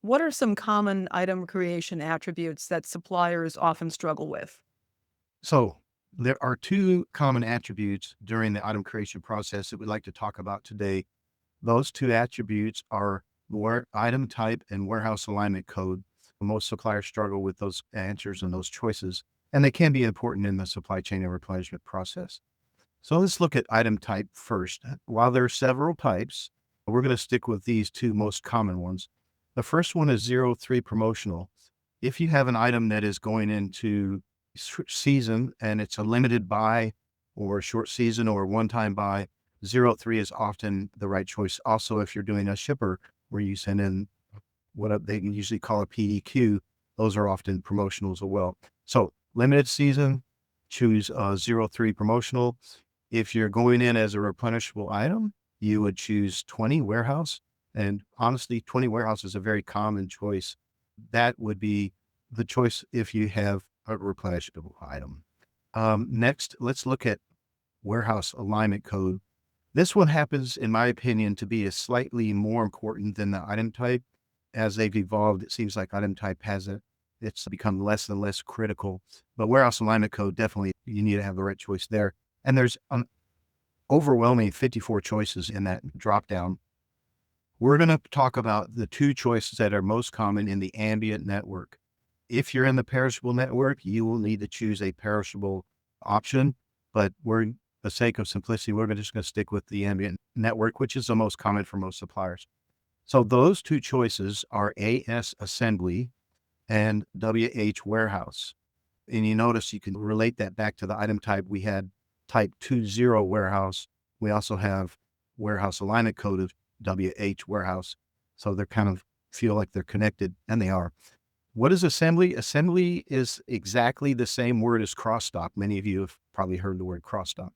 What are some common item creation attributes that suppliers often struggle with? So there are two common attributes during the item creation process that we'd like to talk about today. Those two attributes are where item type and warehouse alignment code. Most suppliers struggle with those answers and those choices, and they can be important in the supply chain and replenishment process. So let's look at item type first. While there are several types, we're going to stick with these two most common ones. The first one is 03 promotional. If you have an item that is going into season and it's a limited buy or a short season or one time buy, 03 is often the right choice. Also, if you're doing a shipper where you send in they usually call a PEQ, those are often promotionals as well. So limited season, choose 03 promotional. If you're going in as a replenishable item, you would choose 20 warehouse. And honestly, 20 warehouse is a very common choice. That would be the choice if you have a replenishable item. Next, let's look at warehouse alignment code. This one happens, in my opinion, to be a slightly more important than the item type. As they've evolved, it seems like item type it's become less and less critical. But warehouse alignment code, definitely, you need to have the right choice there. And there's an overwhelming 54 choices in that drop down. We're going to talk about the two choices that are most common in the ambient network. If you're in the perishable network, you will need to choose a perishable option, but for the sake of simplicity, we're just going to stick with the ambient network, which is the most common for most suppliers. So those two choices are AS assembly and WH warehouse. And you notice you can relate that back to the item type. We had type 20 warehouse. We also have warehouse alignment code of WH warehouse. So they're kind of feel like they're connected, and they are. What is assembly? Assembly is exactly the same word as cross stock. Many of you have probably heard the word cross stock.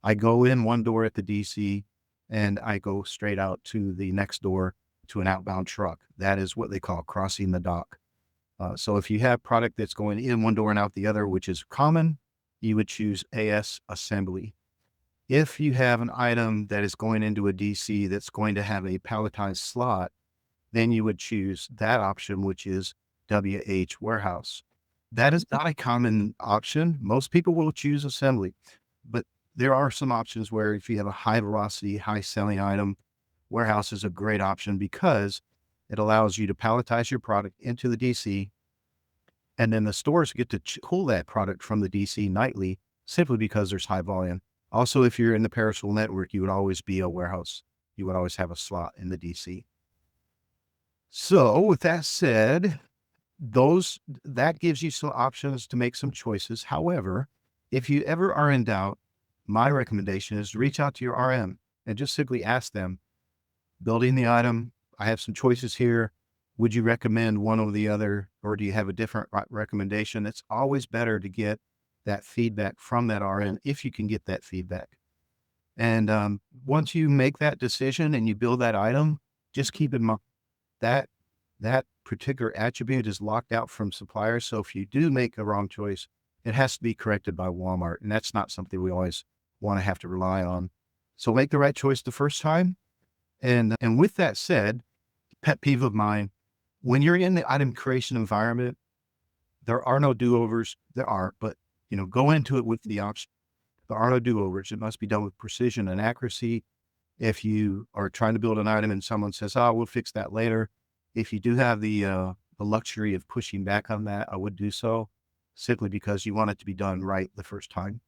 I go in one door at the DC and I go straight out to the next door to an outbound truck. That is what they call crossing the dock. So if you have product that's going in one door and out the other, which is common, you would choose AS assembly. If you have an item that is going into a DC that's going to have a palletized slot, then you would choose that option, which is WH warehouse. That is not a common option. Most people will choose assembly, but there are some options where if you have a high velocity, high selling item, warehouse is a great option because it allows you to palletize your product into the DC, and then the stores get to pull that product from the DC nightly simply because there's high volume. Also, if you're in the perishable network, you would always be a warehouse. You would always have a slot in the DC. So with that said, that gives you some options to make some choices. However, if you ever are in doubt, my recommendation is to reach out to your RM and just simply ask them, building the item, I have some choices here. Would you recommend one over the other, or do you have a different recommendation? It's always better to get that feedback from that RM if you can get that feedback. And once you make that decision and you build that item, just keep in mind that that particular attribute is locked out from suppliers. So if you do make a wrong choice, it has to be corrected by Walmart. And that's not something we always want to have to rely on. So make the right choice the first time. And with that said, pet peeve of mine, when you're in the item creation environment, there are no do-overs. There are, but go into it with the option. There are no do-overs. It must be done with precision and accuracy. If you are trying to build an item and someone says, "Oh, we'll fix that later," if you do have the luxury of pushing back on that, I would do so simply because you want it to be done right the first time.